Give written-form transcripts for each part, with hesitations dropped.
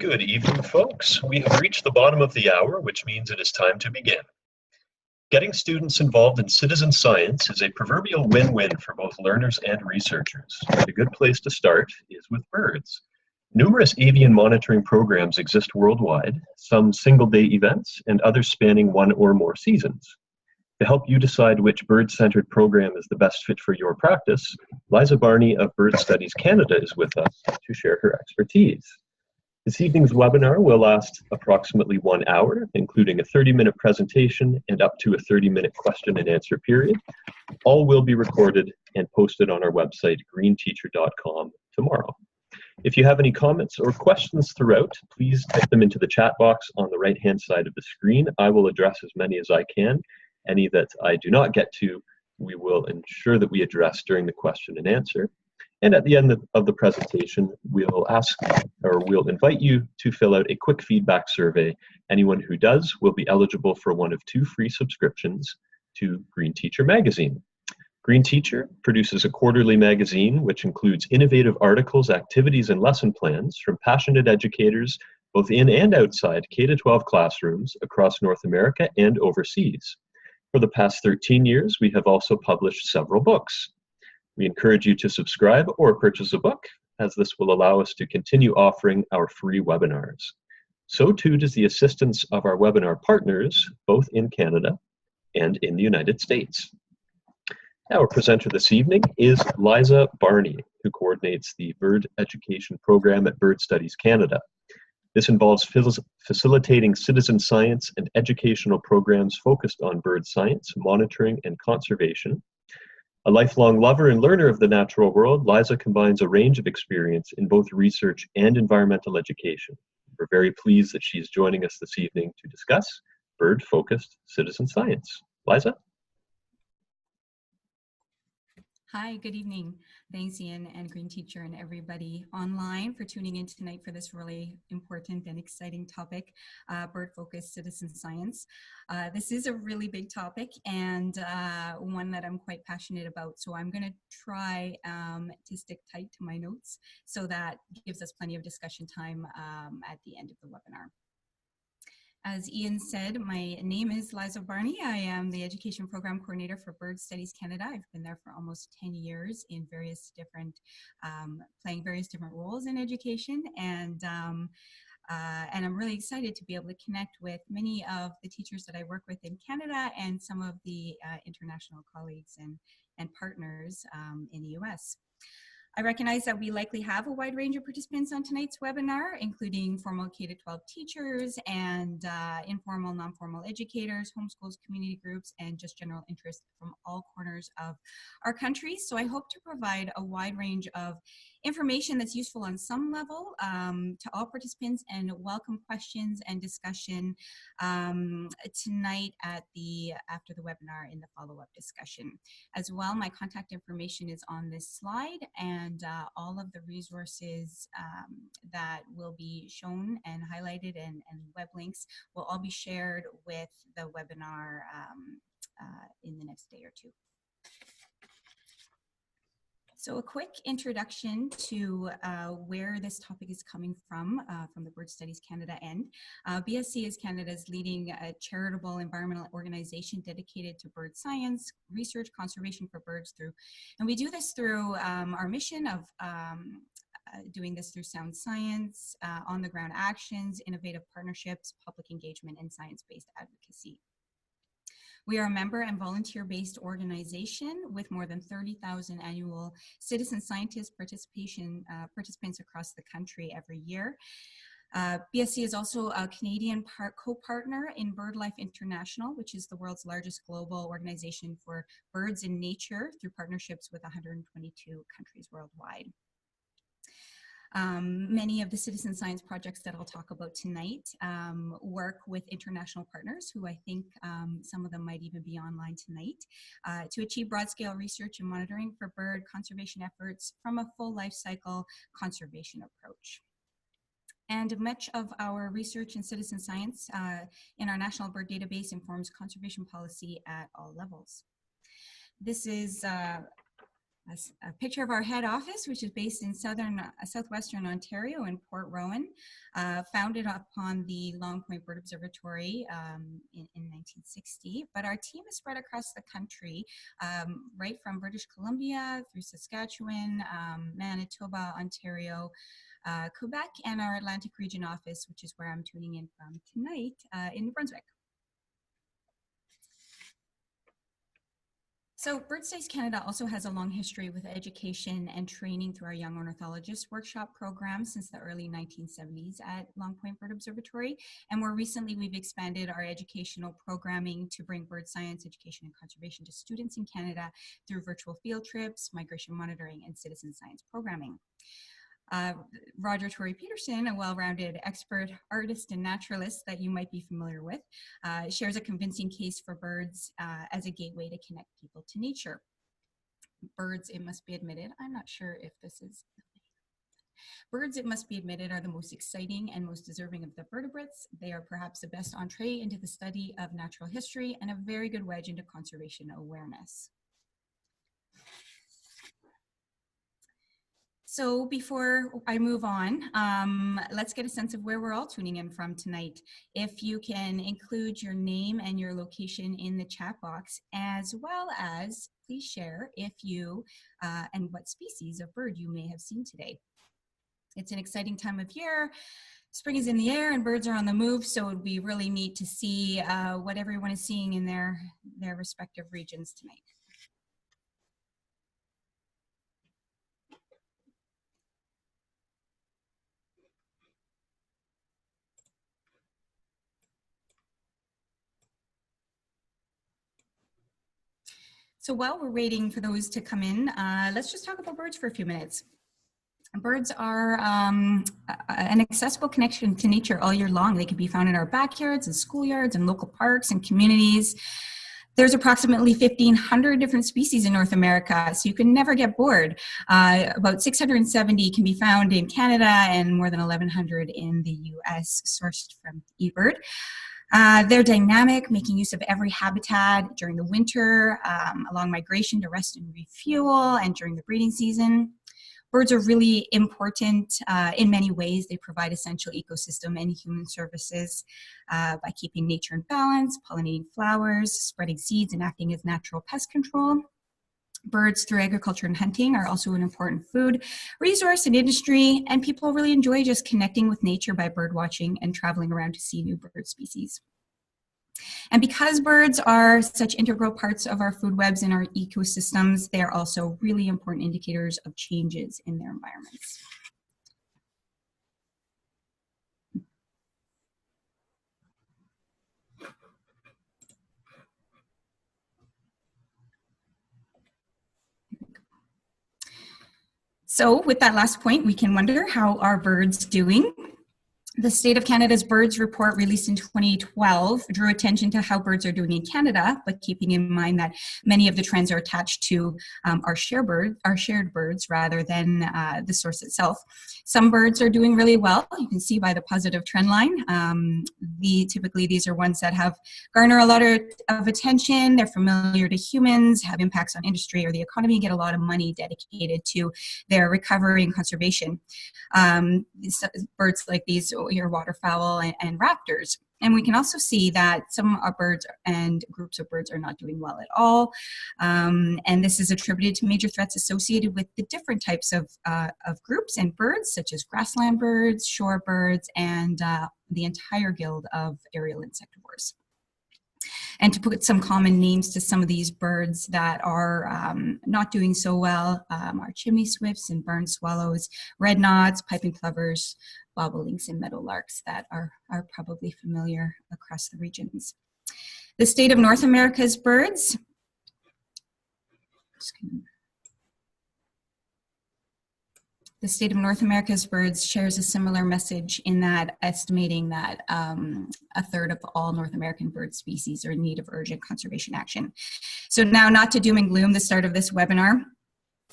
Good evening, folks. We have reached the bottom of the hour, which means it is time to begin. Getting students involved in citizen science is a proverbial win-win for both learners and researchers. And a good place to start is with birds. Numerous avian monitoring programs exist worldwide, some single-day events and others spanning one or more seasons. To help you decide which bird-centered program is the best fit for your practice, Liza Barney of Bird Studies Canada is with us to share her expertise. This evening's webinar will last approximately 1 hour, including a 30-minute presentation and up to a 30-minute question and answer period. All will be recorded and posted on our website, greenteacher.com, tomorrow. If you have any comments or questions throughout, please type them into the chat box on the right-hand side of the screen. I will address as many as I can. Any that I do not get to, we will ensure that we address during the question and answer. And at the end of the presentation, we'll invite you to fill out a quick feedback survey. Anyone who does will be eligible for one of 2 free subscriptions to Green Teacher magazine. Green Teacher produces a quarterly magazine which includes innovative articles, activities, and lesson plans from passionate educators both in and outside K-12 classrooms across North America and overseas. For the past 13 years, we have also published several books. We encourage you to subscribe or purchase a book, as this will allow us to continue offering our free webinars. So too does the assistance of our webinar partners, both in Canada and in the United States. Our presenter this evening is Liza Barney, who coordinates the Bird Education Program at Bird Studies Canada. This involves facilitating citizen science and educational programs focused on bird science, monitoring, and conservation. A lifelong lover and learner of the natural world, Liza combines a range of experience in both research and environmental education. We're very pleased that she's joining us this evening to discuss bird-focused citizen science. Liza? Hi, good evening. Thanks, Ian and Green Teacher and everybody online for tuning in tonight for this really important and exciting topic, bird-focused citizen science. This is a really big topic and one that I'm quite passionate about. So I'm going to try to stick tight to my notes so that gives us plenty of discussion time at the end of the webinar. As Ian said, my name is Liza Barney. I am the Education Program Coordinator for Bird Studies Canada. I've been there for almost 10 years in various different, playing various different roles in education. And I'm really excited to be able to connect with many of the teachers that I work with in Canada and some of the international colleagues and partners in the US. I recognize that we likely have a wide range of participants on tonight's webinar, including formal K-12 teachers and informal, non-formal educators, homeschools, community groups, and just general interest from all corners of our country. So I hope to provide a wide range of information that's useful on some level to all participants and welcome questions and discussion tonight after the webinar in the follow-up discussion. As well, my contact information is on this slide, and all of the resources that will be shown and highlighted and web links will all be shared with the webinar in the next day or two. So a quick introduction to where this topic is coming from the Bird Studies Canada end. BSC is Canada's leading charitable environmental organization dedicated to bird science, research, conservation for birds and we do this through our mission of doing this through sound science, on-the-ground actions, innovative partnerships, public engagement, and science-based advocacy. We are a member and volunteer-based organization with more than 30,000 annual citizen scientist participants across the country every year. BSC is also a Canadian co-partner in BirdLife International, which is the world's largest global organization for birds in nature through partnerships with 122 countries worldwide. Many of the citizen science projects that I'll talk about tonight work with international partners who I think some of them might even be online tonight to achieve broad-scale research and monitoring for bird conservation efforts from a full life cycle conservation approach. And much of our research in citizen science in our national bird database informs conservation policy at all levels. This is a picture of our head office, which is based in southwestern Ontario in Port Rowan, founded upon the Long Point Bird Observatory in 1960. But our team is spread across the country, right from British Columbia through Saskatchewan, Manitoba, Ontario, Quebec, and our Atlantic Region office, which is where I'm tuning in from tonight in New Brunswick. So Bird Studies Canada also has a long history with education and training through our Young Ornithologist Workshop program since the early 1970s at Long Point Bird Observatory. And more recently, we've expanded our educational programming to bring bird science education and conservation to students in Canada through virtual field trips, migration monitoring, and citizen science programming. Roger Torrey-Peterson, a well-rounded expert artist and naturalist that you might be familiar with, shares a convincing case for birds as a gateway to connect people to nature. Birds, it must be admitted, I'm not sure if this is... Birds, it must be admitted, are the most exciting and most deserving of the vertebrates. They are perhaps the best entree into the study of natural history and a very good wedge into conservation awareness. So before I move on, let's get a sense of where we're all tuning in from tonight. If you can include your name and your location in the chat box, as well as please share if you and what species of bird you may have seen today. It's an exciting time of year. Spring is in the air and birds are on the move, so it would be really neat to see what everyone is seeing in their respective regions tonight. So while we're waiting for those to come in, let's just talk about birds for a few minutes. Birds are an accessible connection to nature all year long. They can be found in our backyards and schoolyards and local parks and communities. There's approximately 1,500 different species in North America, so you can never get bored. About 670 can be found in Canada and more than 1,100 in the US, sourced from eBird. They're dynamic, making use of every habitat during the winter, along migration to rest and refuel, and during the breeding season. Birds are really important in many ways. They provide essential ecosystem and human services by keeping nature in balance, pollinating flowers, spreading seeds, and acting as natural pest control. Birds, through agriculture and hunting, are also an important food resource and industry, and people really enjoy just connecting with nature by bird watching and traveling around to see new bird species. And because birds are such integral parts of our food webs and our ecosystems, they are also really important indicators of changes in their environments. So with that last point, we can wonder, how are birds doing? The State of Canada's Birds Report, released in 2012, drew attention to how birds are doing in Canada, but keeping in mind that many of the trends are attached to our shared birds rather than the source itself. Some birds are doing really well. You can see by the positive trend line. Typically, these are ones that garner a lot of attention. They're familiar to humans, have impacts on industry or the economy, get a lot of money dedicated to their recovery and conservation. Birds like these, your waterfowl and raptors. And we can also see that some birds and groups of birds are not doing well at all. And this is attributed to major threats associated with the different types of groups and birds, such as grassland birds, shorebirds, and the entire guild of aerial insectivores. And to put some common names to some of these birds that are not doing so well are chimney swifts and barn swallows, red knots, piping plovers, bobolinks, and meadowlarks that are probably familiar across the regions. The State of North America's birds. The State of North America's birds shares a similar message in that estimating that a third of all North American bird species are in need of urgent conservation action. So now, not to doom and gloom the start of this webinar,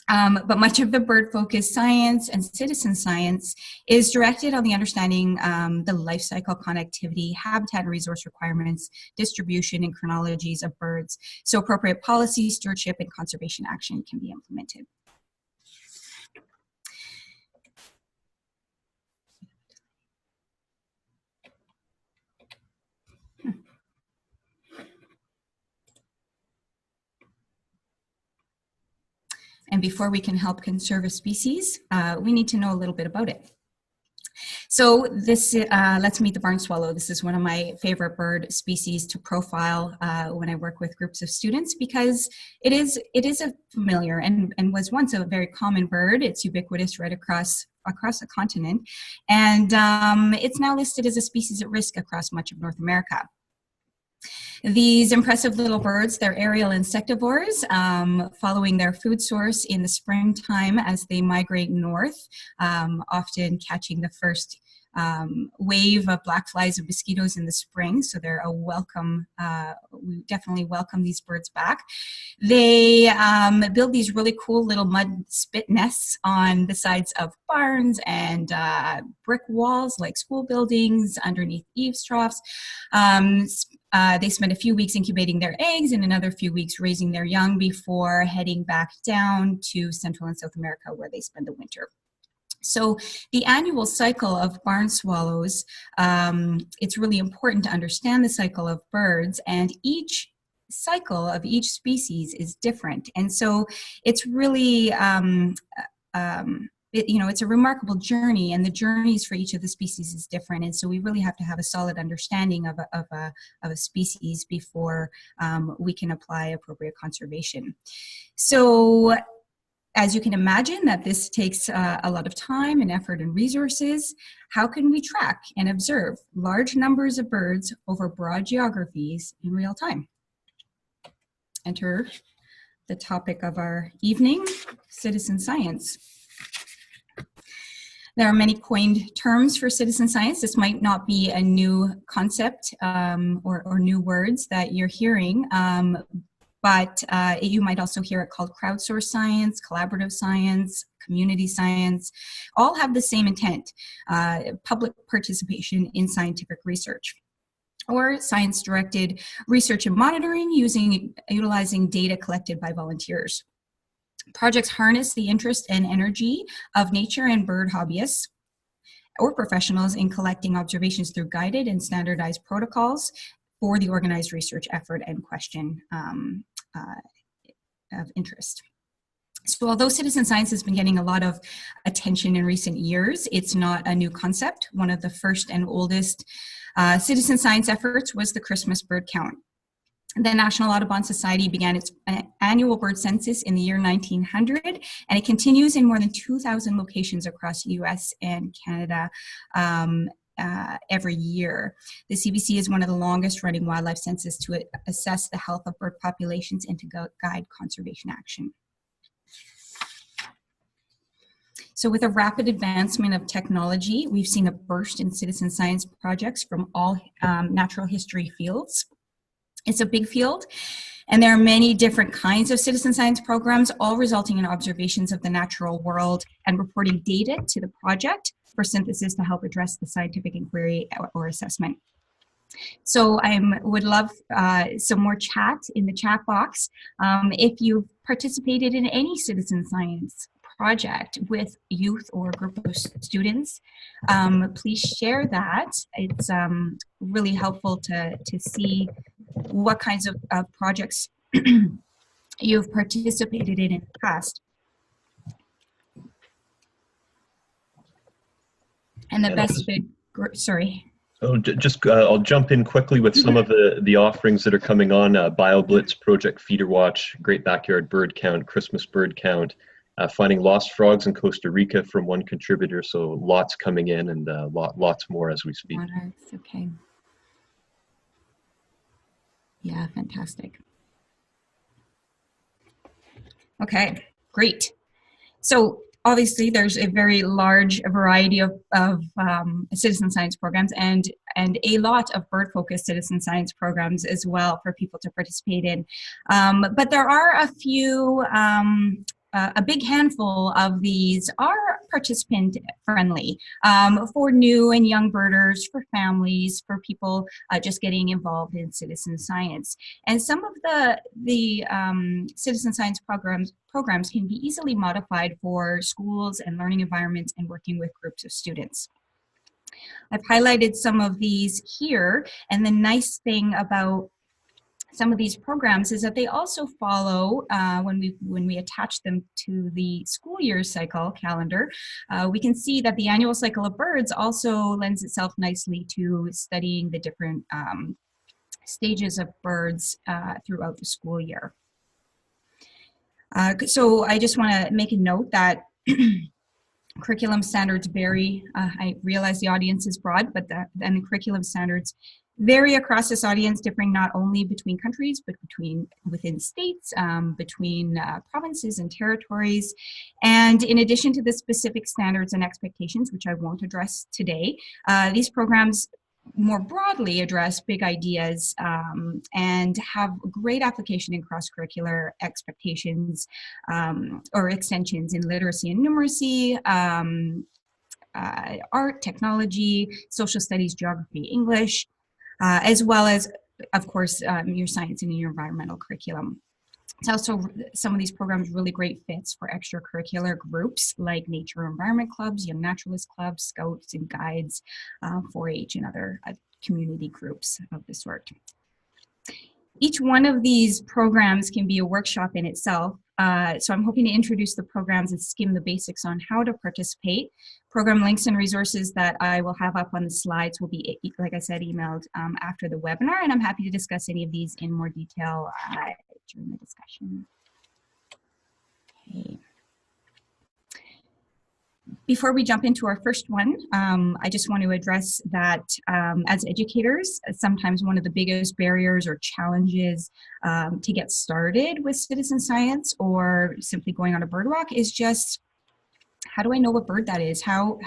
But much of the bird-focused science and citizen science is directed on the understanding the life cycle, connectivity, habitat and resource requirements, distribution and chronologies of birds, so appropriate policy, stewardship, and conservation action can be implemented. And before we can help conserve a species, we need to know a little bit about it. So this, let's meet the barn swallow. This is one of my favorite bird species to profile when I work with groups of students, because it is a familiar and was once a very common bird. It's ubiquitous right across the continent. And it's now listed as a species at risk across much of North America. These impressive little birds, they're aerial insectivores, following their food source in the springtime as they migrate north, often catching the first wave of black flies and mosquitoes in the spring. So they're a welcome, we definitely welcome these birds back. They build these really cool little mud spit nests on the sides of barns and brick walls like school buildings, underneath eaves troughs. They spend a few weeks incubating their eggs and another few weeks raising their young before heading back down to Central and South America, where they spend the winter. So the annual cycle of barn swallows, it's really important to understand the cycle of birds, and each cycle of each species is different. And so it's really, it's a remarkable journey, and the journeys for each of the species is different. And so we really have to have a solid understanding of a species before we can apply appropriate conservation. So as you can imagine, that this takes a lot of time and effort and resources. How can we track and observe large numbers of birds over broad geographies in real time? Enter the topic of our evening, citizen science. There are many coined terms for citizen science. This might not be a new concept or new words that you're hearing, but you might also hear it called crowdsourced science, collaborative science, community science. All have the same intent, public participation in scientific research, or science-directed research and monitoring utilizing data collected by volunteers. Projects harness the interest and energy of nature and bird hobbyists or professionals in collecting observations through guided and standardized protocols for the organized research effort and question of interest. So although citizen science has been getting a lot of attention in recent years, it's not a new concept. One of the first and oldest citizen science efforts was the Christmas bird count. The National Audubon Society began its annual bird census in the year 1900, and it continues in more than 2,000 locations across the US and Canada every year. The CBC is one of the longest running wildlife censuses to assess the health of bird populations and to guide conservation action. So with a rapid advancement of technology, we've seen a burst in citizen science projects from all natural history fields. It's a big field, and there are many different kinds of citizen science programs, all resulting in observations of the natural world and reporting data to the project for synthesis to help address the scientific inquiry or assessment. So I would love some more chat in the chat box. If you've participated in any citizen science project with youth or a group of students, please share that. It's really helpful to see what kinds of projects you've participated in the past. And the best fit, sorry. So I'll jump in quickly with some of the offerings that are coming on. BioBlitz, Project FeederWatch, Great Backyard Bird Count, Christmas Bird Count, finding lost frogs in Costa Rica from one contributor. So lots coming in, and lots more as we speak. Okay. Yeah, fantastic. Okay, great. So obviously there's a very large variety of citizen science programs and a lot of bird-focused citizen science programs as well for people to participate in. But there are a few a big handful of these are participant friendly for new and young birders, for families, for people just getting involved in citizen science. And some of the citizen science programs can be easily modified for schools and learning environments and working with groups of students. I've highlighted some of these here, and the nice thing about some of these programs is that they also follow, when we attach them to the school year cycle calendar, we can see that the annual cycle of birds also lends itself nicely to studying the different stages of birds throughout the school year. So I just want to make a note that curriculum standards vary. I realize the audience is broad, but then the curriculum standards vary across this audience, differing not only between countries, but within states, between provinces and territories. And in addition to the specific standards and expectations, which I won't address today, these programs more broadly address big ideas and have great application in cross-curricular expectations or extensions in literacy and numeracy, art, technology, social studies, geography, English, as well as, of course, your science and your environmental curriculum. It's also, some of these programs really great fits for extracurricular groups like nature environment clubs, young naturalist clubs, scouts and guides, 4-H and other community groups of the sort. Each one of these programs can be a workshop in itself. So I'm hoping to introduce the programs and skim the basics on how to participate. Program links and resources that I will have up on the slides will be, like I said, emailed after the webinar, and I'm happy to discuss any of these in more detail during the discussion. Okay. Before we jump into our first one, I just want to address that as educators, sometimes one of the biggest barriers or challenges to get started with citizen science or simply going on a bird walk is just, how do I know what bird that is? How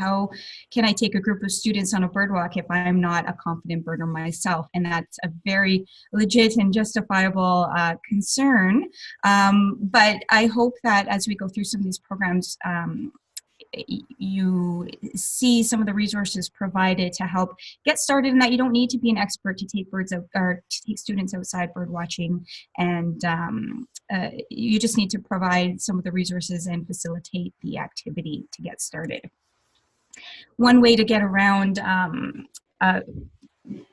can I take a group of students on a bird walk if I'm not a confident birder myself? And that's a very legit and justifiable concern. But I hope that as we go through some of these programs, you see some of the resources provided to help get started, and that you don't need to be an expert to take birds out, or to take students outside bird watching, and you just need to provide some of the resources and facilitate the activity to get started. One way to get around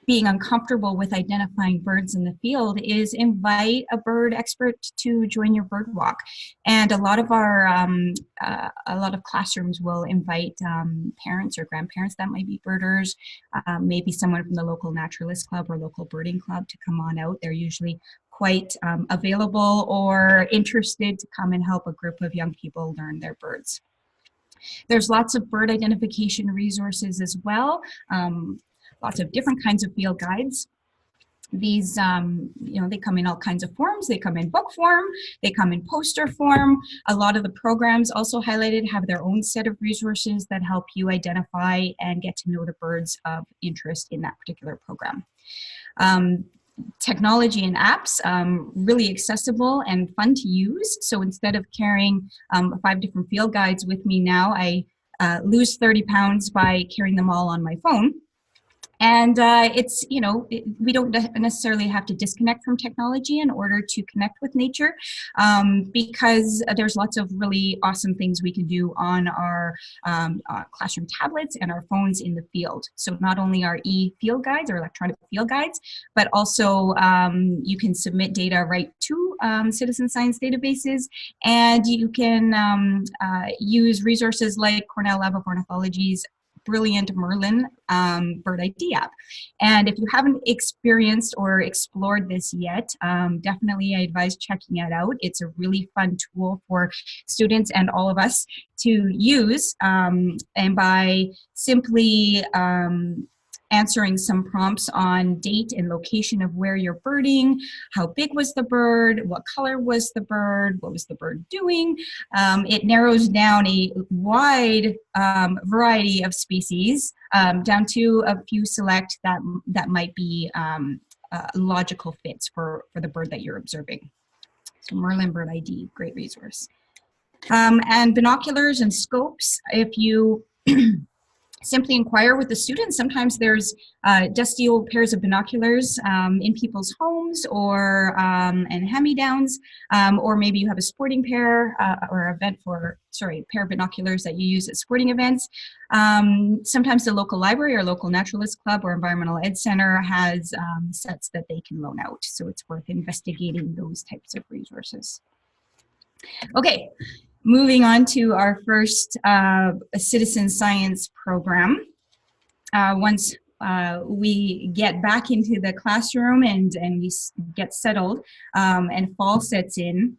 being uncomfortable with identifying birds in the field is invite a bird expert to join your bird walk. And a lot of our, a lot of classrooms will invite parents or grandparents that might be birders, maybe someone from the local naturalist club or local birding club to come on out. They're usually quite available or interested to come and help a group of young people learn their birds. There's lots of bird identification resources as well. Lots of different kinds of field guides. These, you know, they come in all kinds of forms. They come in book form, they come in poster form. A lot of the programs also highlighted have their own set of resources that help you identify and get to know the birds of interest in that particular program. Technology and apps, really accessible and fun to use. So instead of carrying 5 different field guides with me now, I lose 30 pounds by carrying them all on my phone. And it's, you know, we don't necessarily have to disconnect from technology in order to connect with nature, because there's lots of really awesome things we can do on our classroom tablets and our phones in the field. So not only our e-field guides or electronic field guides, but also you can submit data right to citizen science databases, and you can use resources like Cornell Lab of Ornithology's brilliant Merlin bird ID app. And if you haven't experienced or explored this yet, definitely I advise checking it out. It's a really fun tool for students and all of us to use. And by simply answering some prompts on date and location of where you're birding, how big was the bird, what color was the bird, what was the bird doing. It narrows down a wide variety of species down to a few select that might be logical fits for the bird that you're observing. So Merlin Bird ID, great resource. And binoculars and scopes, if you simply inquire with the students, sometimes there's dusty old pairs of binoculars in people's homes or and hand-me-downs, or maybe you have a sporting pair or pair of binoculars that you use at sporting events. Sometimes the local library or local naturalist club or environmental ed center has sets that they can loan out, so it's worth investigating those types of resources. Okay. Moving on to our first citizen science program. Once we get back into the classroom and we get settled and fall sets in,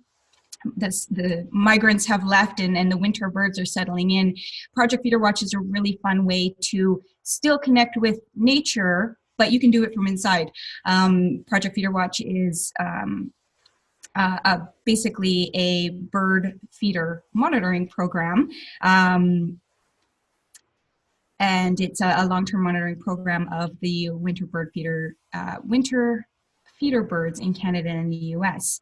the migrants have left and the winter birds are settling in, Project FeederWatch is a really fun way to still connect with nature, but you can do it from inside. Project FeederWatch is basically a bird feeder monitoring program. And it's a long-term monitoring program of the winter feeder birds in Canada and the US.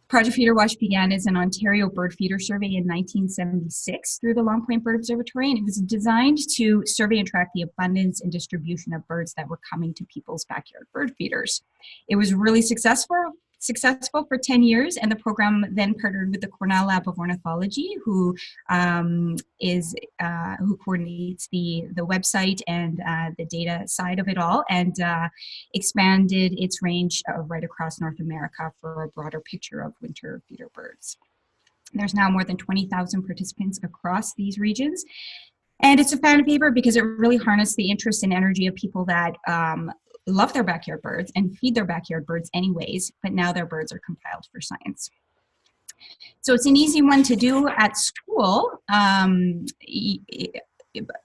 Project FeederWatch began as an Ontario bird feeder survey in 1976 through the Long Point Bird Observatory, and it was designed to survey and track the abundance and distribution of birds that were coming to people's backyard bird feeders. It was really successful for 10 years, and the program then partnered with the Cornell Lab of Ornithology, who coordinates the website and the data side of it all, and expanded its range right across North America for a broader picture of winter feeder birds. There's now more than 20,000 participants across these regions. And it's a fan favorite because it really harnessed the interest and energy of people that love their backyard birds and feed their backyard birds anyways, but now their birds are compiled for science. So it's an easy one to do at school,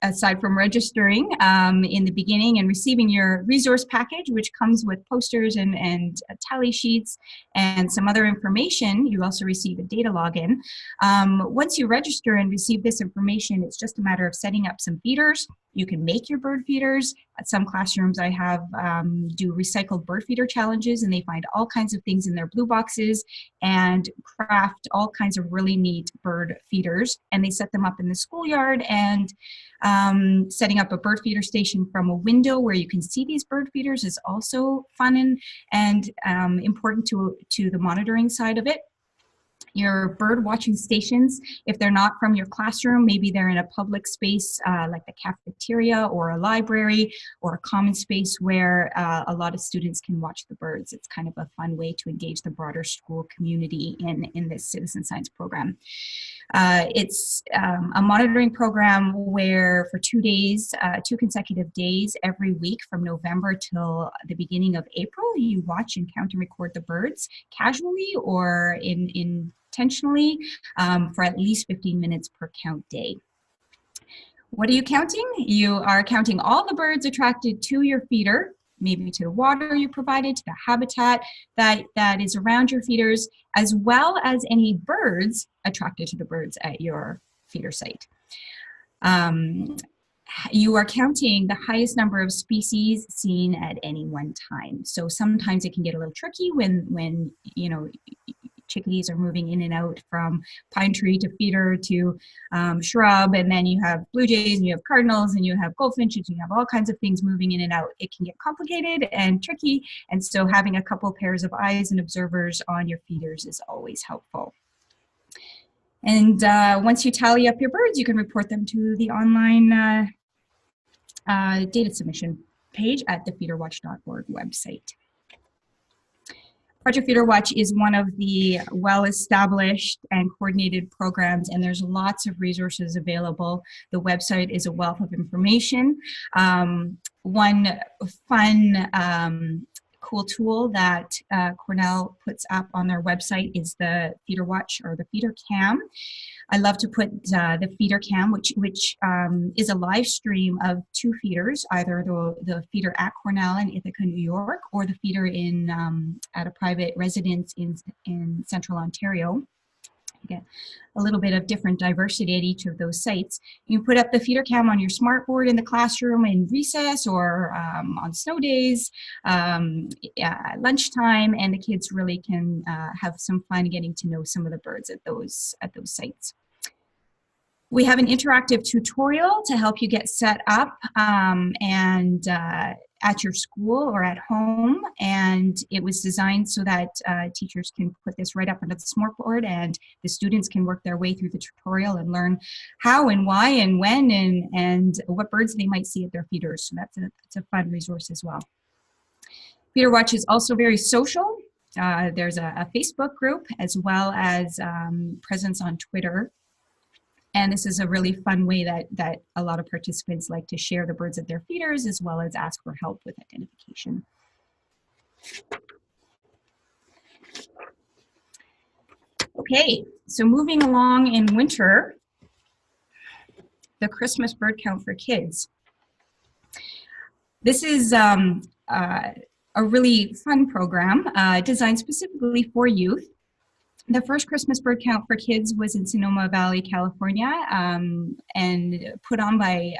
aside from registering in the beginning and receiving your resource package, which comes with posters and tally sheets and some other information. You also receive a data login. Once you register and receive this information, it's just a matter of setting up some feeders. You can make your bird feeders. At some classrooms I have do recycled bird feeder challenges, and they find all kinds of things in their blue boxes and craft all kinds of really neat bird feeders, and they set them up in the schoolyard. And setting up a bird feeder station from a window where you can see these bird feeders is also fun and important to the monitoring side of it. Your bird watching stations, if they're not from your classroom, maybe they're in a public space like the cafeteria or a library or a common space where a lot of students can watch the birds. It's kind of a fun way to engage the broader school community in this citizen science program. It's a monitoring program where for 2 days, 2 consecutive days every week from November till the beginning of April, you watch and count and record the birds casually or intentionally for at least 15 minutes per count day. What are you counting? You are counting all the birds attracted to your feeder, maybe to the water you provided, to the habitat that is around your feeders, as well as any birds attracted to the birds at your feeder site. You are counting the highest number of species seen at any one time. So sometimes it can get a little tricky when you know, chickadees are moving in and out from pine tree to feeder to shrub, and then you have blue jays and you have cardinals and you have goldfinches and you have all kinds of things moving in and out. It can get complicated and tricky, and so having a couple pairs of eyes and observers on your feeders is always helpful. And once you tally up your birds, you can report them to the online data submission page at the feederwatch.org website. Project FeederWatch is one of the well-established and coordinated programs, and there's lots of resources available. The website is a wealth of information. One fun, cool tool that Cornell puts up on their website is the FeederWatch or the Feeder Cam. I love to put the Feeder Cam, which is a live stream of 2 feeders, either the feeder at Cornell in Ithaca, New York, or the feeder in at a private residence in central Ontario. get a little bit of different diversity at each of those sites. You put up the feeder cam on your smart board in the classroom in recess or on snow days, lunchtime, and the kids really can have some fun getting to know some of the birds at those sites. We have an interactive tutorial to help you get set up at your school or at home, and it was designed so that teachers can put this right up onto the smart board and the students can work their way through the tutorial and learn how and why and when and what birds they might see at their feeders. So that's a fun resource as well. FeederWatch is also very social. There's a Facebook group as well as presence on Twitter. And this is a really fun way that a lot of participants like to share the birds at their feeders as well as ask for help with identification. Okay, so moving along in winter, the Christmas bird count for kids. This is a really fun program designed specifically for youth. The first Christmas bird count for kids was in Sonoma Valley, California, and put on by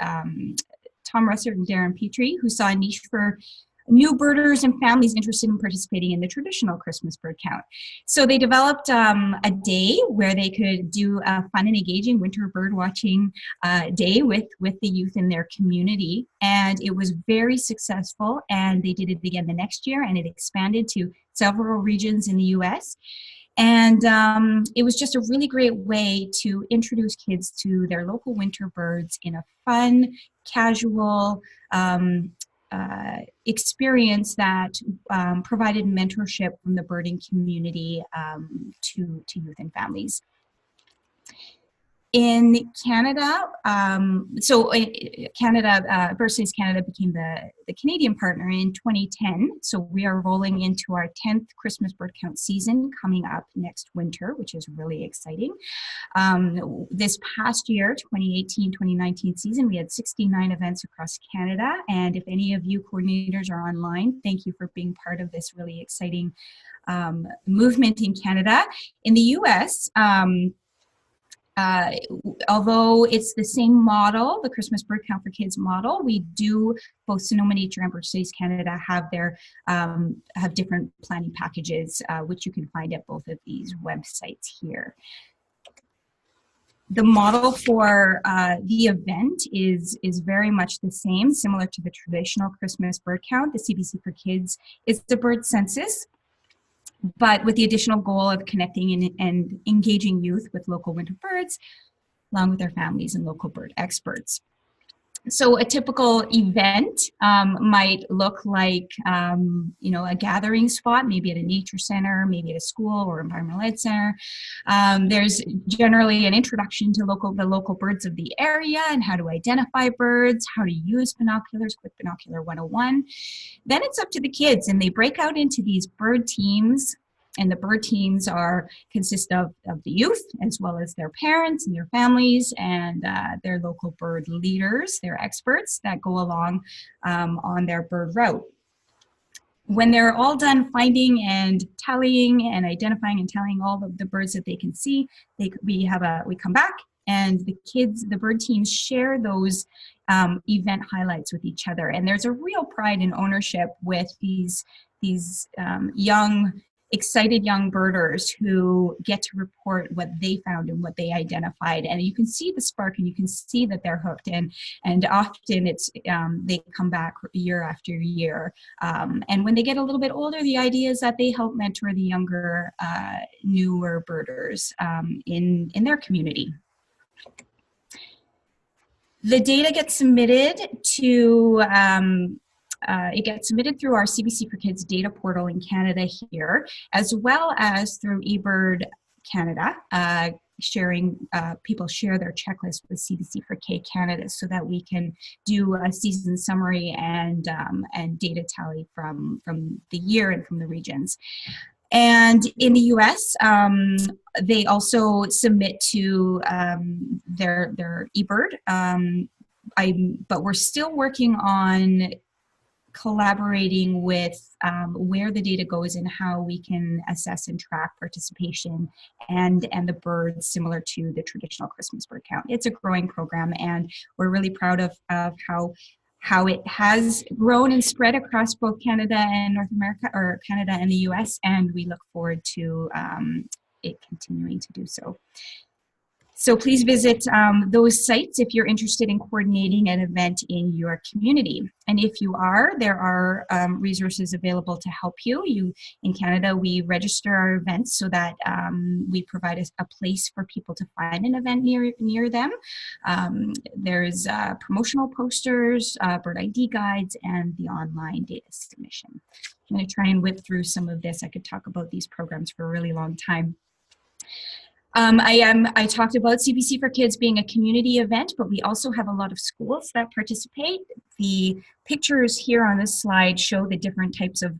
Tom Russert and Darren Petrie, who saw a niche for new birders and families interested in participating in the traditional Christmas bird count. So they developed a day where they could do a fun and engaging winter bird watching day with the youth in their community. And it was very successful, and they did it again the next year, and it expanded to several regions in the US. And it was just a really great way to introduce kids to their local winter birds in a fun, casual experience that provided mentorship from the birding community to youth and families. In Canada, Bird Studies Canada became the Canadian partner in 2010. So we are rolling into our 10th Christmas bird count season coming up next winter, which is really exciting. This past year, 2018-2019 season, we had 69 events across Canada. And if any of you coordinators are online, thank you for being part of this really exciting movement in Canada. In the US, although it's the same model, the Christmas bird count for kids model, we do, both Sonoma Nature and Bird Studies Canada have their have different planning packages, which you can find at both of these websites here. The model for the event is very much the same, similar to the traditional Christmas bird count. The CBC for Kids is the bird census, but with the additional goal of connecting and engaging youth with local winter birds, along with their families and local bird experts. So a typical event might look like, you know, a gathering spot, maybe at a nature center, maybe at a school or environmental ed center. There's generally an introduction to the local birds of the area and how to identify birds, how to use binoculars, quick binocular 101. Then it's up to the kids, and they break out into these bird teams. And the bird teams consist of the youth, as well as their parents and their families and their local bird leaders, their experts that go along on their bird route. When they're all done finding and tallying and identifying and tallying all of the birds that they can see, we come back, and the bird teams share those event highlights with each other. And there's a real pride and ownership with these excited young birders who get to report what they found and what they identified. And you can see the spark, and you can see that they're hooked. And often it's they come back year after year. And when they get a little bit older, the idea is that they help mentor the younger, newer birders in their community. The data gets submitted to it gets submitted through our CBC for Kids data portal in Canada here, as well as through eBird Canada. People share their checklist with CBC for K Canada so that we can do a season summary and data tally from the year and from the regions. And in the US, they also submit to their eBird, but we're still working on collaborating with where the data goes and how we can assess and track participation and the birds, similar to the traditional Christmas bird count. It's a growing program, and we're really proud of how it has grown and spread across both Canada and North America, or Canada and the US, and we look forward to it continuing to do so. So please visit those sites if you're interested in coordinating an event in your community. And if you are, there are resources available to help you. In Canada, we register our events so that we provide a place for people to find an event near them. There's promotional posters, bird ID guides, and the online data submission. I'm going to try and whip through some of this. I could talk about these programs for a really long time. I talked about CBC for Kids being a community event, but we also have a lot of schools that participate. The pictures here on this slide show the different types of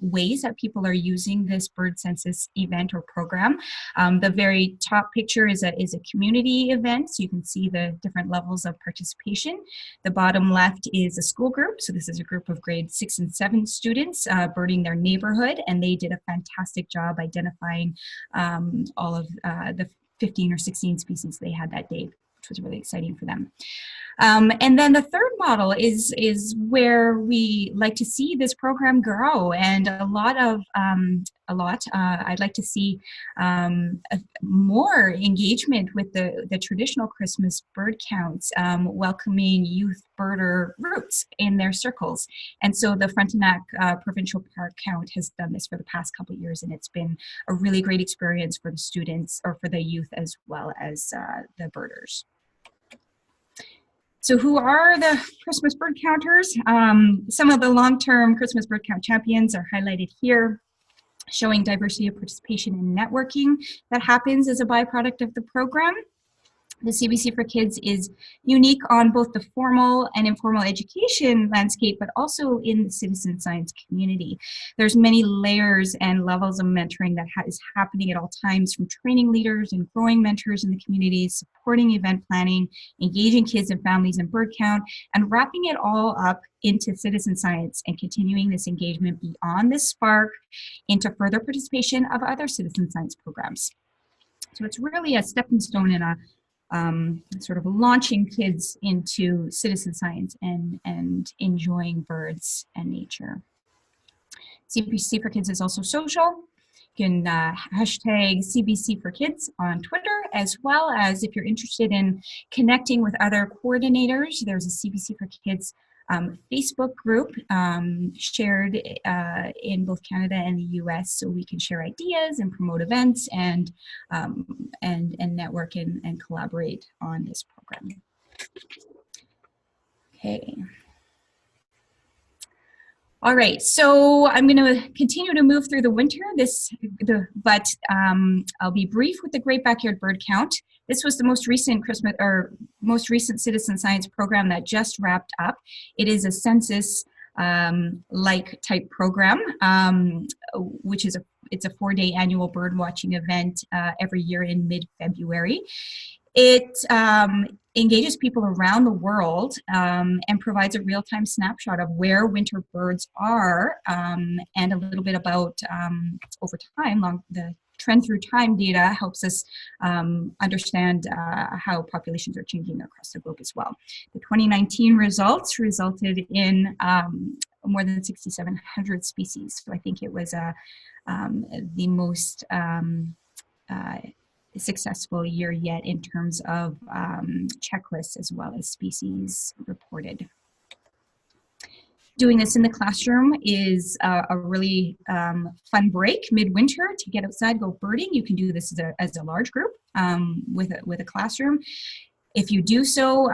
ways that people are using this bird census event or program. The very top picture is a community event, so you can see the different levels of participation. The bottom left is a school group, so this is a group of grade 6 and 7 students birding their neighborhood, and they did a fantastic job identifying all of the 15 or 16 species they had that day, which was really exciting for them. And then the third model is where we like to see this program grow, and I'd like to see more engagement with the traditional Christmas bird counts, welcoming youth birder groups in their circles. And so the Frontenac Provincial Park Count has done this for the past couple of years, and it's been a really great experience for the students, or for the youth, as well as the birders. So who are the Christmas bird counters? Some of the long-term Christmas bird count champions are highlighted here, showing diversity of participation and networking that happens as a byproduct of the program. The CBC for Kids is unique on both the formal and informal education landscape, but also in the citizen science community. There's many layers and levels of mentoring that is happening at all times, from training leaders and growing mentors in the community, supporting event planning, engaging kids and families in bird count, and wrapping it all up into citizen science and continuing this engagement beyond this spark into further participation of other citizen science programs. So it's really a stepping stone in a sort of launching kids into citizen science and enjoying birds and nature. CBC for Kids is also social. You can hashtag CBC for Kids on Twitter, as well as, if you're interested in connecting with other coordinators, there's a CBC for Kids Facebook group shared in both Canada and the US, so we can share ideas and promote events and network and collaborate on this program. Okay. All right, so I'm going to continue to move through the winter, but I'll be brief with the Great Backyard Bird Count. This was the most recent citizen science program that just wrapped up. It is a census like type program, which is it's a 4-day annual bird watching event every year in mid-February. It engages people around the world and provides a real-time snapshot of where winter birds are, and a little bit about over time. The trend through time data helps us understand how populations are changing across the globe as well. The 2019 results resulted in more than 6,700 species. So I think it was the most successful year yet in terms of checklists as well as species reported. Doing this in the classroom is a really fun break midwinter to get outside, go birding. You can do this as a large group with a classroom. If you do so,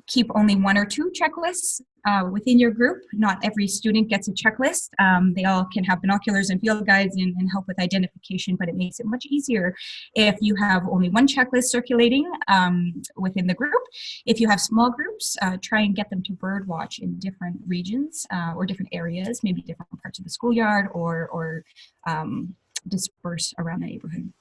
keep only 1 or 2 checklists within your group. Not every student gets a checklist. They all can have binoculars and field guides and help with identification, but it makes it much easier if you have only 1 checklist circulating within the group. If you have small groups, try and get them to bird watch in different regions or different areas, maybe different parts of the schoolyard, or disperse around the neighborhood.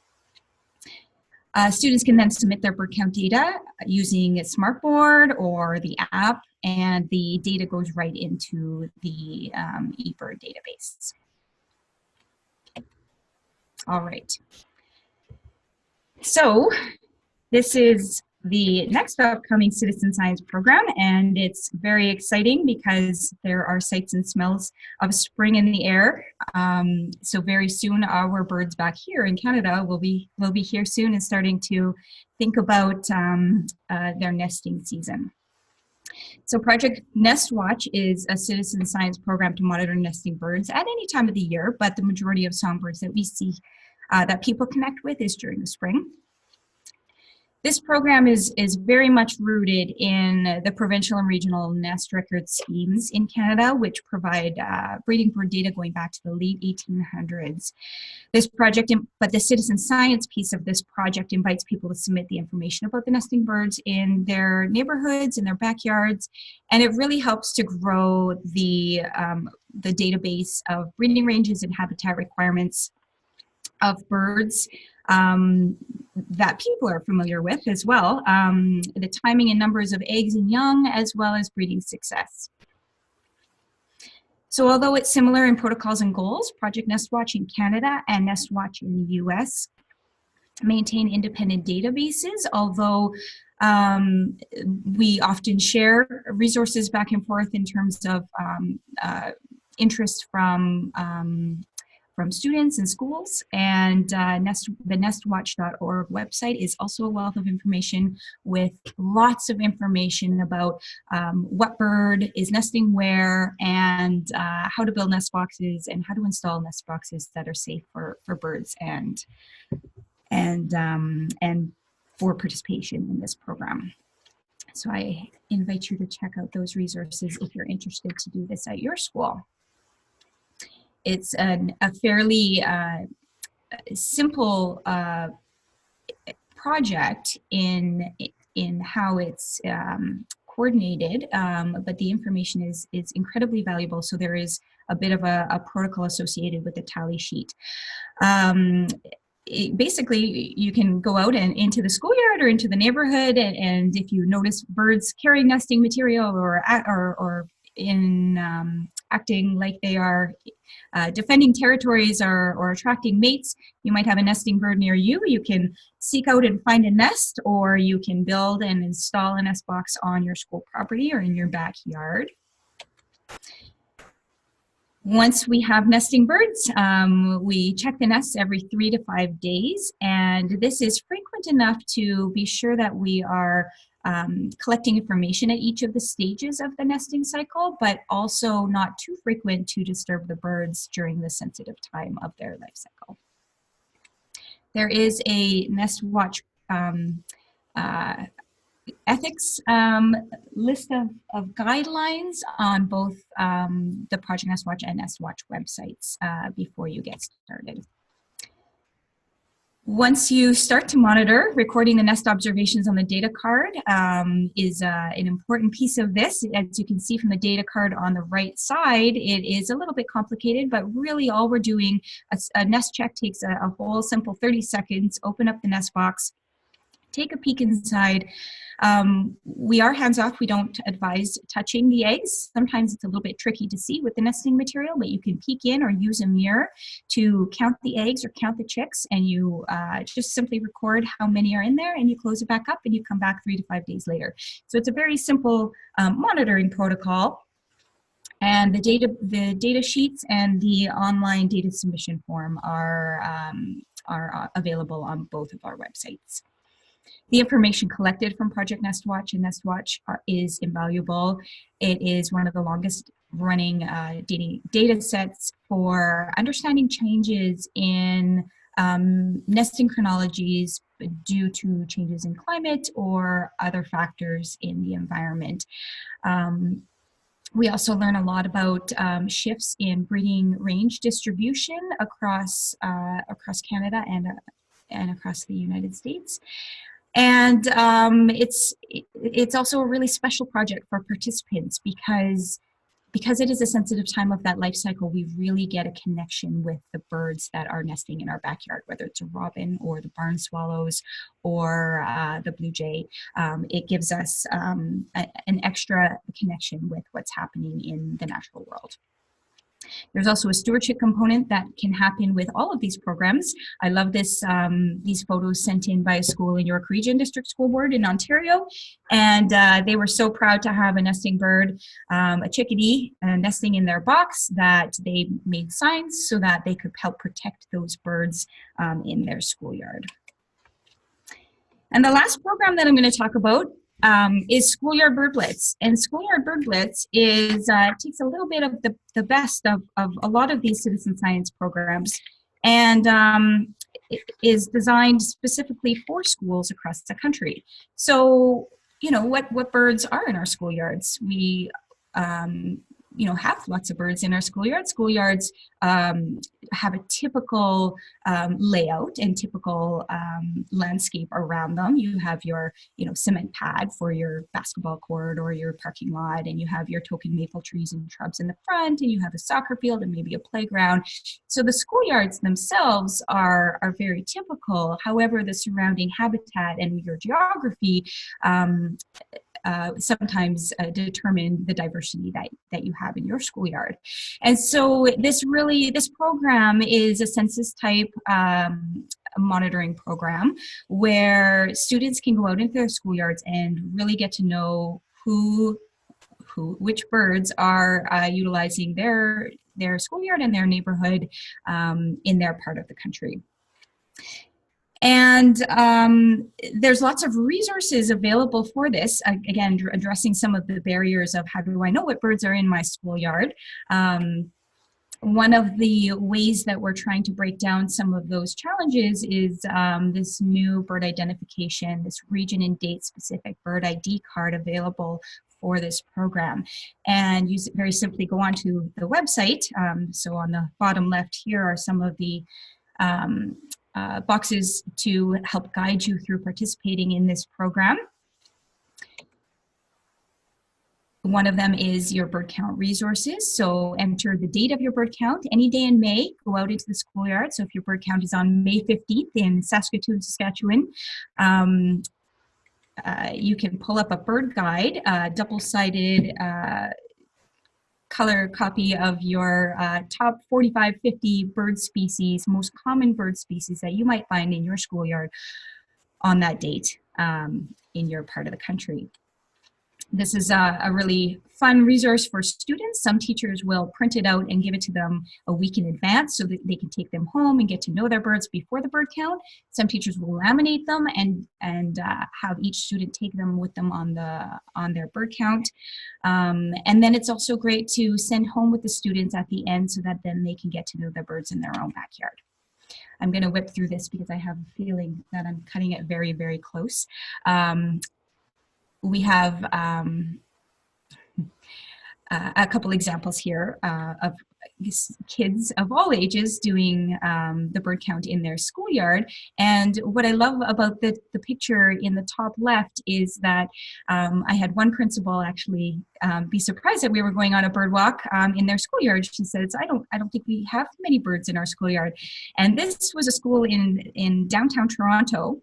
Students can then submit their bird count data using a smartboard or the app, and the data goes right into the eBird database. All right. So this is the next upcoming citizen science program, and it's very exciting because there are sights and smells of spring in the air. So very soon our birds back here in Canada will be here soon and starting to think about their nesting season. So Project NestWatch is a citizen science program to monitor nesting birds at any time of the year, but the majority of songbirds that we see that people connect with is during the spring. This program is very much rooted in the provincial and regional nest record schemes in Canada, which provide breeding bird data going back to the late 1800s. This project, but the citizen science piece of this project invites people to submit the information about the nesting birds in their neighborhoods, in their backyards, and it really helps to grow the database of breeding ranges and habitat requirements of birds that people are familiar with as well, the timing and numbers of eggs and young, as well as breeding success. So although it's similar in protocols and goals, Project NestWatch in Canada and NestWatch in the US maintain independent databases, although we often share resources back and forth in terms of interest from students and schools, and the nestwatch.org website is also a wealth of information with lots of information about what bird is nesting where, and how to build nest boxes and how to install nest boxes that are safe for birds and for participation in this program. So I invite you to check out those resources if you're interested to do this at your school. It's a fairly simple project in how it's coordinated, but the information is incredibly valuable. So there is a bit of a protocol associated with the tally sheet. Basically, you can go out and into the schoolyard or into the neighborhood, and if you notice birds carrying nesting material or acting like they are defending territories or attracting mates, you might have a nesting bird near you. You can seek out and find a nest, or you can build and install a nest box on your school property or in your backyard. Once we have nesting birds, we check the nests every 3 to 5 days, and this is frequent enough to be sure that we are collecting information at each of the stages of the nesting cycle, but also not too frequent to disturb the birds during the sensitive time of their life cycle. There is a NestWatch ethics list of guidelines on both the Project NestWatch and NestWatch websites before you get started. Once you start to monitor, recording the nest observations on the data card is an important piece of this. As you can see from the data card on the right side, it is a little bit complicated, but really all we're doing, a nest check takes a whole simple 30 seconds, open up the nest box, take a peek inside. We are hands-off. We don't advise touching the eggs. Sometimes it's a little bit tricky to see with the nesting material, but you can peek in or use a mirror to count the eggs or count the chicks, and you just simply record how many are in there, and you close it back up and you come back 3 to 5 days later. So it's a very simple monitoring protocol. And the data sheets and the online data submission form are available on both of our websites. The information collected from Project NestWatch and NestWatch is invaluable. It is one of the longest running data sets for understanding changes in nesting chronologies due to changes in climate or other factors in the environment. We also learn a lot about shifts in breeding range distribution across Canada and across the United States. And it's also a really special project for participants because because it is a sensitive time of that life cycle, we really get a connection with the birds that are nesting in our backyard, whether it's a robin or the barn swallows or the blue jay. It gives us an extra connection with what's happening in the natural world. There's also a stewardship component that can happen with all of these programs. I love this, these photos sent in by a school in York Region District School Board in Ontario. And they were so proud to have a nesting bird, a chickadee, nesting in their box, that they made signs so that they could help protect those birds in their schoolyard. And the last program that I'm going to talk about is Schoolyard Bird Blitz. And Schoolyard Bird Blitz is takes a little bit of the best of a lot of these citizen science programs, and it is designed specifically for schools across the country. So, you know, what birds are in our schoolyards? We you know, have lots of birds in our schoolyards. Schoolyards have a typical layout and typical landscape around them. You have your, you know, cement pad for your basketball court or your parking lot, and you have your token maple trees and shrubs in the front, and you have a soccer field and maybe a playground. So the schoolyards themselves are very typical. However, the surrounding habitat and your geography sometimes determine the diversity that you have in your schoolyard. And so this program is a census type monitoring program where students can go out into their schoolyards and really get to know which birds are utilizing their schoolyard and their neighborhood in their part of the country. And there's lots of resources available for this, again, addressing some of the barriers of how do I know what birds are in my schoolyard. One of the ways that we're trying to break down some of those challenges is this new bird identification, this region and date specific bird ID card available for this program. And you very simply go onto the website. So on the bottom left here are some of the boxes to help guide you through participating in this program. One of them is your bird count resources. So enter the date of your bird count. Any day in May, go out into the schoolyard. So if your bird count is on May 15th in Saskatoon, Saskatchewan, you can pull up a bird guide, double-sided color copy of your top 45, 50 bird species, most common bird species that you might find in your schoolyard on that date in your part of the country. This is a really fun resource for students. Some teachers will print it out and give it to them a week in advance so that they can take them home and get to know their birds before the bird count. Some teachers will laminate them and have each student take them with them on their bird count. And then it's also great to send home with the students at the end so that then they can get to know their birds in their own backyard. I'm going to whip through this because I have a feeling that I'm cutting it very, very close. We have a couple examples here of kids of all ages doing the bird count in their schoolyard. And what I love about the picture in the top left is that I had one principal actually be surprised that we were going on a bird walk in their schoolyard. She says, I don't think we have many birds in our schoolyard. And this was a school in downtown Toronto.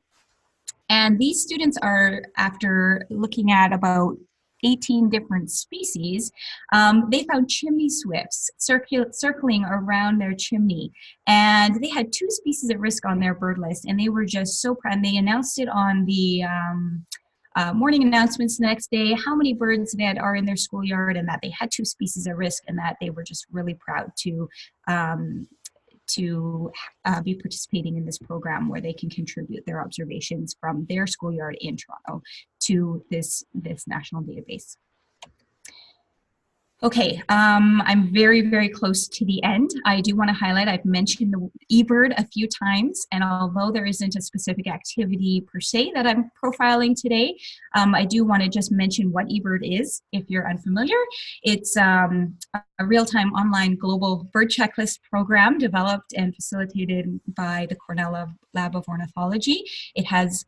And these students are, after looking at about 18 different species, they found chimney swifts circling around their chimney. And they had 2 species at risk on their bird list. And they were just so proud. And they announced it on the morning announcements the next day, how many birds that are in their schoolyard and that they had 2 species at risk, and that they were just really proud to be participating in this program where they can contribute their observations from their schoolyard in Toronto to this national database. Okay, I'm very, very close to the end. I do want to highlight, I've mentioned the eBird a few times, and although there isn't a specific activity per se that I'm profiling today, I do want to just mention what eBird is, if you're unfamiliar. It's a real-time online global bird checklist program developed and facilitated by the Cornell Lab of Ornithology. It has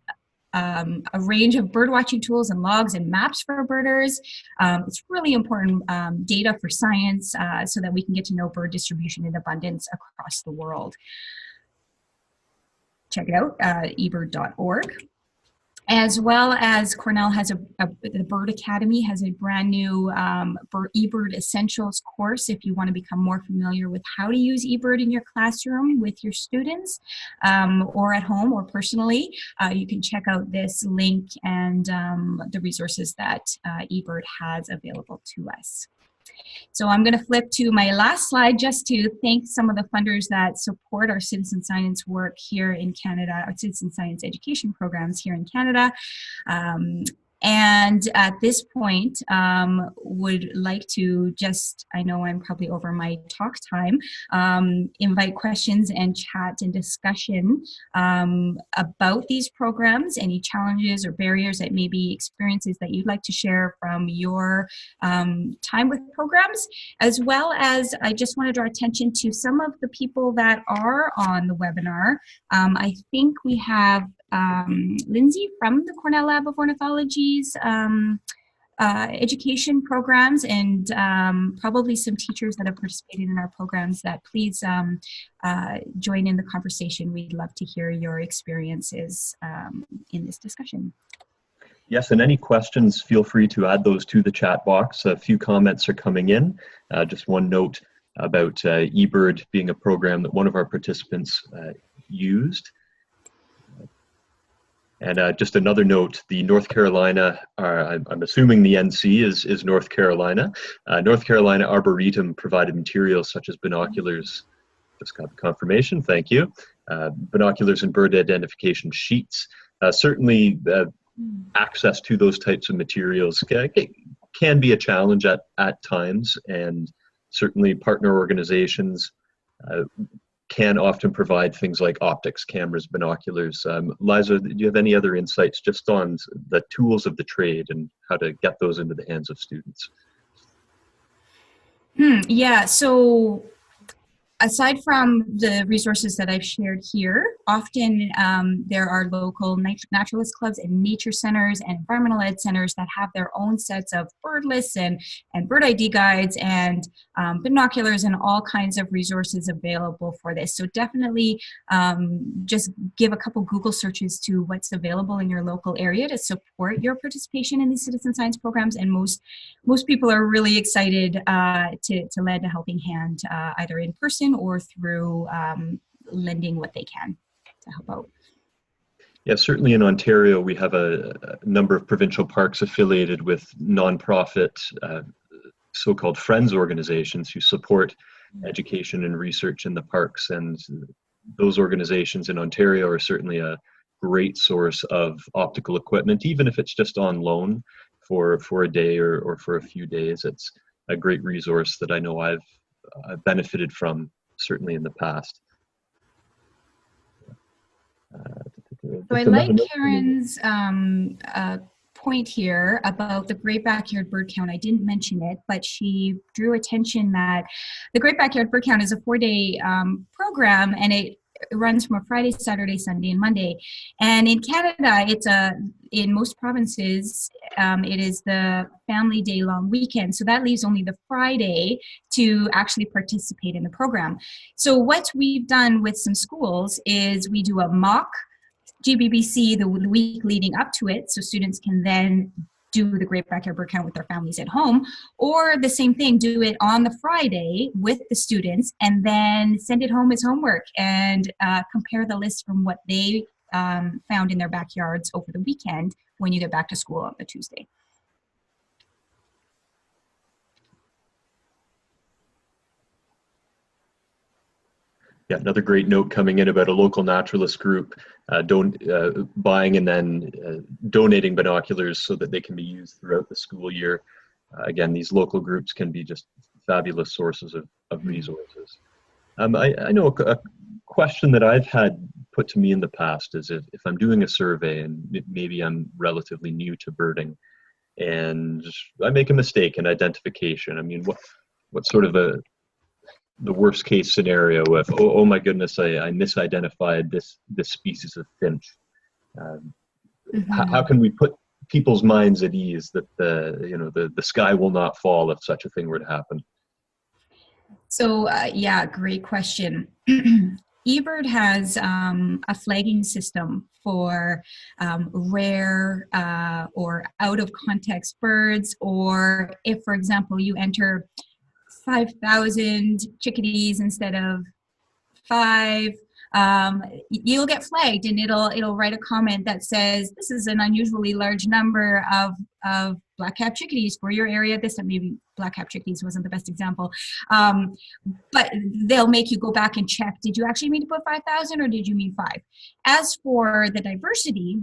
a range of bird watching tools and logs and maps for birders. It's really important data for science so that we can get to know bird distribution in abundance across the world. Check it out, ebird.org. As well as Cornell has the Bird Academy has a brand new eBird Essentials course if you want to become more familiar with how to use eBird in your classroom with your students or at home or personally. You can check out this link and the resources that eBird has available to us. So I'm going to flip to my last slide just to thank some of the funders that support our citizen science work here in Canada, our citizen science education programs here in Canada. And at this point, would like to just, I know I'm probably over my talk time, invite questions and chat and discussion about these programs, any challenges or barriers that may be experiences that you'd like to share from your time with programs, as well as I just want to draw attention to some of the people that are on the webinar. I think we have Lindsay from the Cornell Lab of Ornithology's education programs, and probably some teachers that have participated in our programs that please join in the conversation. We'd love to hear your experiences in this discussion. Yes, and any questions, feel free to add those to the chat box. A few comments are coming in. Just one note about eBird being a program that one of our participants used. And just another note, the North Carolina, I'm assuming the NC is North Carolina. North Carolina Arboretum provided materials such as binoculars, just got the confirmation, thank you. Binoculars and bird identification sheets. Certainly access to those types of materials can be a challenge at times, and certainly partner organizations can often provide things like optics, cameras, binoculars. Liza, do you have any other insights just on the tools of the trade and how to get those into the hands of students? Yeah, so aside from the resources that I've shared here, often there are local naturalist clubs and nature centers and environmental ed centers that have their own sets of bird lists and bird ID guides and binoculars and all kinds of resources available for this. So definitely just give a couple Google searches to what's available in your local area to support your participation in these citizen science programs. And most people are really excited to lend a helping hand either in person or through lending what they can to help out. Yeah, certainly in Ontario, we have a number of provincial parks affiliated with nonprofit so-called friends organizations who support education and research in the parks. And those organizations in Ontario are certainly a great source of optical equipment, even if it's just on loan for a day or for a few days. It's a great resource that I know I've benefited from, certainly in the past. So I like Karen's point here about the Great Backyard Bird Count. I didn't mention it, but she drew attention that the Great Backyard Bird Count is a 4-day program, and it runs from a Friday, Saturday, Sunday, and Monday. And in Canada, it's in most provinces, it is the family day long weekend. So that leaves only the Friday to actually participate in the program. So what we've done with some schools is we do a mock GBBC the week leading up to it, so students can then do the Great Backyard Bird Count with their families at home, or the same thing, do it on the Friday with the students and then send it home as homework and compare the list from what they found in their backyards over the weekend when you get back to school on the Tuesday. Yeah, another great note coming in about a local naturalist group buying and then donating binoculars so that they can be used throughout the school year. Again, these local groups can be just fabulous sources of resources. I know a question that I've had put to me in the past is if I'm doing a survey and maybe I'm relatively new to birding and I make a mistake in identification, I mean, what sort of the worst case scenario if, oh my goodness, I misidentified this species of finch. how can we put people's minds at ease that the sky will not fall if such a thing were to happen? So yeah, great question. eBird has a flagging system for rare or out of context birds, or if, for example, you enter 5,000 chickadees instead of 5, you'll get flagged, and it'll write a comment that says this is an unusually large number of black-capped chickadees for your area. This time, maybe black-capped chickadees wasn't the best example, but they'll make you go back and check. Did you actually mean to put 5,000 or did you mean 5? As for the diversity,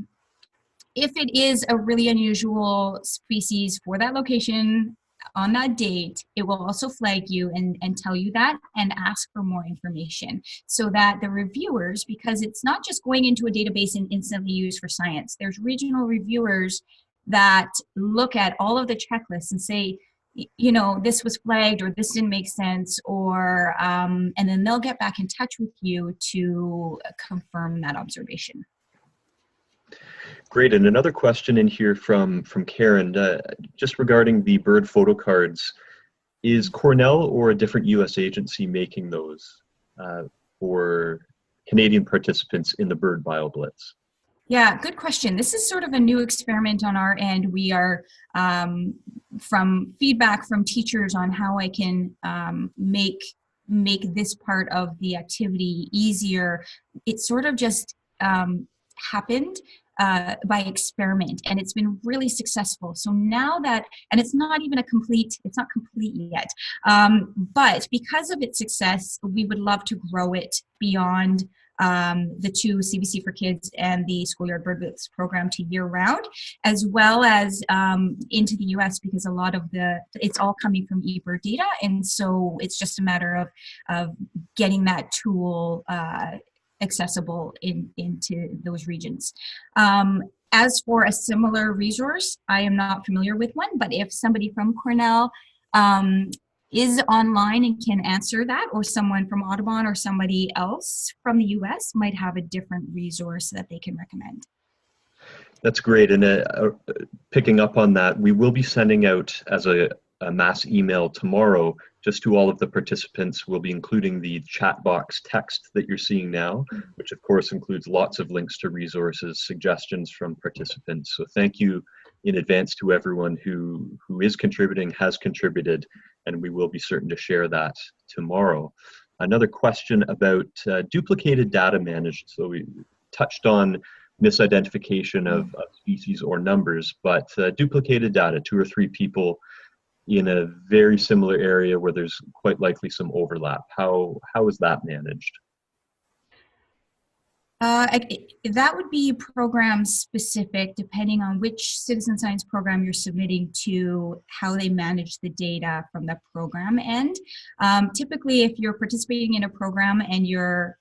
if it is a really unusual species for that location on that date, it will also flag you and tell you that and ask for more information, so that the reviewers, because it's not just going into a database and instantly used for science, there's regional reviewers that look at all of the checklists and say, you know, this was flagged or this didn't make sense, or and then they'll get back in touch with you to confirm that observation. Great, and another question in here from Karen, just regarding the bird photo cards. Is Cornell or a different U.S. agency making those for Canadian participants in the Bird Bio Blitz? Yeah, good question. This is sort of a new experiment on our end. We are, from feedback from teachers on how I can make this part of the activity easier, it sort of just happened by experiment, and it's been really successful. So now that, and it's not even it's not complete yet, but because of its success, we would love to grow it beyond the 2 CBC for Kids and the Schoolyard Bird Blitz program to year round, as well as into the US, because a lot of it's all coming from eBird data, and so it's just a matter of getting that tool accessible into those regions. As for a similar resource, I am not familiar with one, but if somebody from Cornell is online and can answer that, or someone from Audubon or somebody else from the US might have a different resource that they can recommend. That's great, and picking up on that, we will be sending out as a mass email tomorrow just to all of the participants. We'll be including the chat box text that you're seeing now, which of course includes lots of links to resources, suggestions from participants. So thank you in advance to everyone who is contributing, has contributed, and we will be certain to share that tomorrow. Another question about duplicated data managed. So we touched on misidentification of species or numbers, but duplicated data, 2 or 3 people in a very similar area where there's quite likely some overlap. How is that managed? That would be program specific, depending on which citizen science program you're submitting to, how they manage the data from the program end. Typically, if you're participating in a program and you're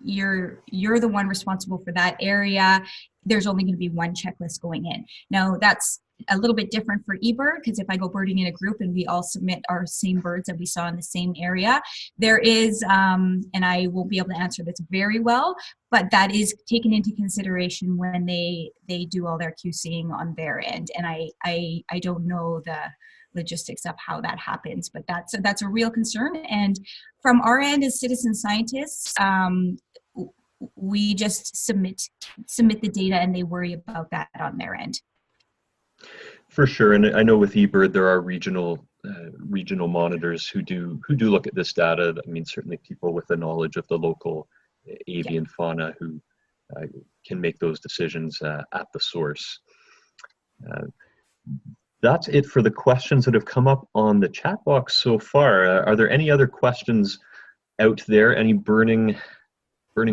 the one responsible for that area, there's only going to be one checklist going in. Now, that's a little bit different for eBird, because if I go birding in a group and we all submit our same birds that we saw in the same area, there is, and I won't be able to answer this very well, but that is taken into consideration when they do all their QCing on their end. And I don't know the logistics of how that happens, but that's a real concern. And from our end as citizen scientists, we just submit the data and they worry about that on their end. For sure, and I know with eBird there are regional monitors who do look at this data. I mean, certainly people with the knowledge of the local avian fauna who can make those decisions at the source. That's it for the questions that have come up on the chat box so far. Are there any other questions out there? Any burning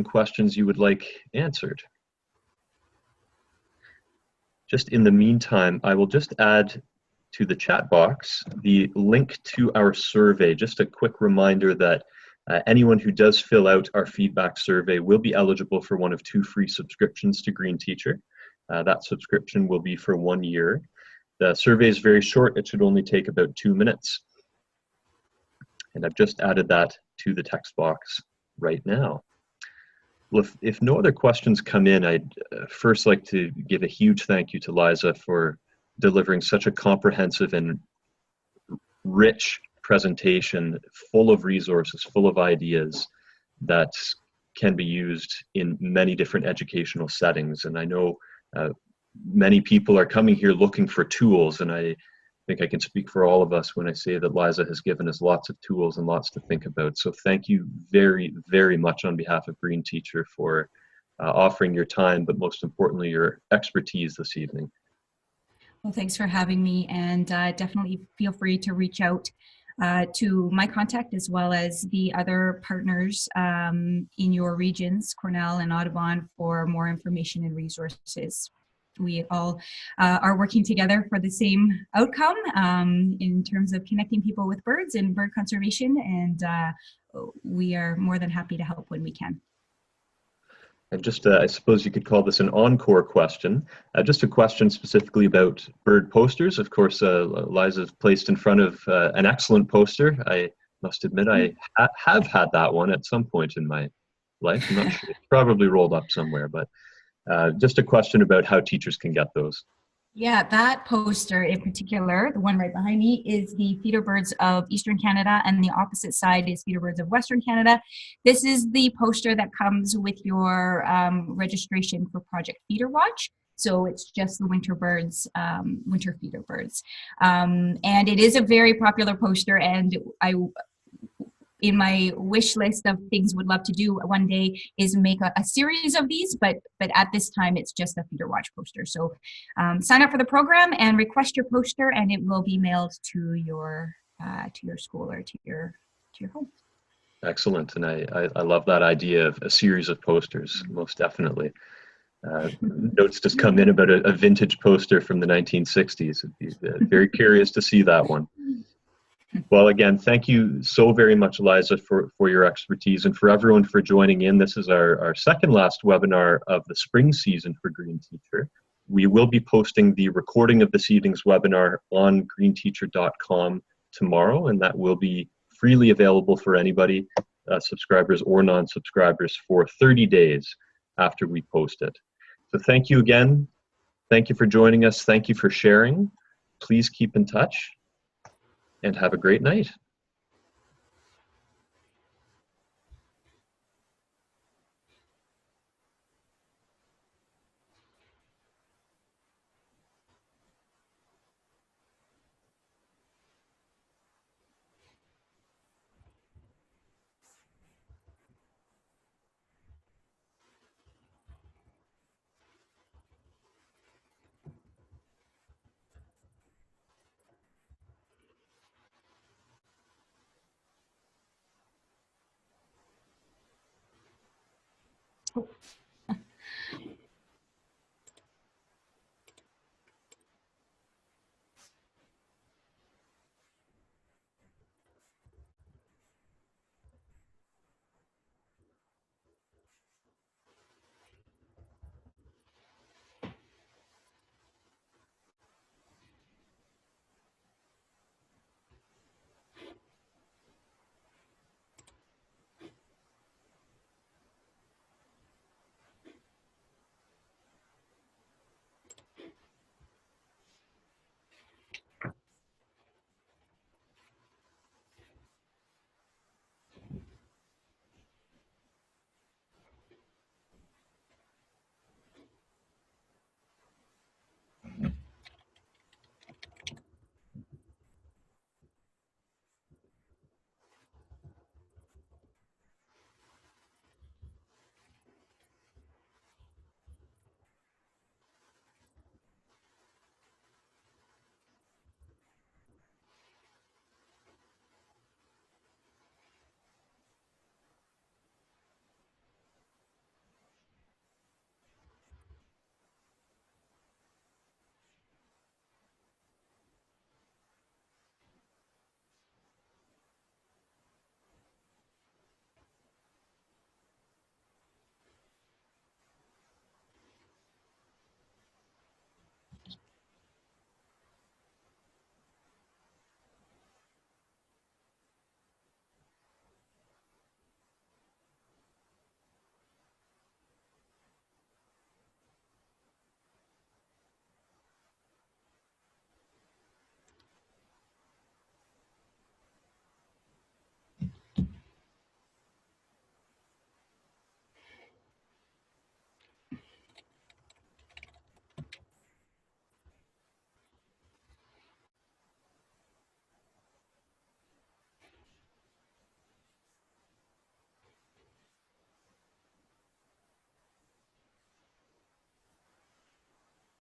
questions you would like answered? Just in the meantime, I will just add to the chat box the link to our survey. Just a quick reminder that anyone who does fill out our feedback survey will be eligible for one of 2 free subscriptions to Green Teacher. That subscription will be for 1 year. The survey is very short. It should only take about 2 minutes. And I've just added that to the text box right now. Well, if no other questions come in, I'd first like to give a huge thank you to Liza for delivering such a comprehensive and rich presentation, full of resources, full of ideas that can be used in many different educational settings. And I know many people are coming here looking for tools, and I think I can speak for all of us when I say that Liza has given us lots of tools and lots to think about. So thank you very, very much on behalf of Green Teacher for offering your time, but most importantly, your expertise this evening. Well, thanks for having me, and definitely feel free to reach out to my contact as well as the other partners in your regions, Cornell and Audubon, for more information and resources. We all are working together for the same outcome in terms of connecting people with birds and bird conservation, and we are more than happy to help when we can. And just, I suppose you could call this an encore question. Just a question specifically about bird posters. Of course, Liza's placed in front of an excellent poster. I must admit I have had that one at some point in my life. I'm not sure. It's probably rolled up somewhere, but just a question about how teachers can get those. Yeah, that poster in particular, the one right behind me, is the feeder birds of Eastern Canada, and the opposite side is feeder birds of Western Canada. This is the poster that comes with your registration for Project FeederWatch. So it's just the winter birds, winter feeder birds. And it is a very popular poster, and in my wish list of things would love to do one day is make a series of these, but at this time it's just a FeederWatch poster. So sign up for the program and request your poster, and it will be mailed to your school or to your home. Excellent, and I love that idea of a series of posters, most definitely. Notes just come in about a vintage poster from the 1960s. I'd be very curious to see that one. Well, again, thank you so very much, Liza, for your expertise, and for everyone for joining in. This is our second last webinar of the spring season for Green Teacher. We will be posting the recording of this evening's webinar on greenteacher.com tomorrow, and that will be freely available for anybody, subscribers or non-subscribers, for 30 days after we post it. So thank you again. Thank you for joining us. Thank you for sharing. Please keep in touch, and have a great night. Oh.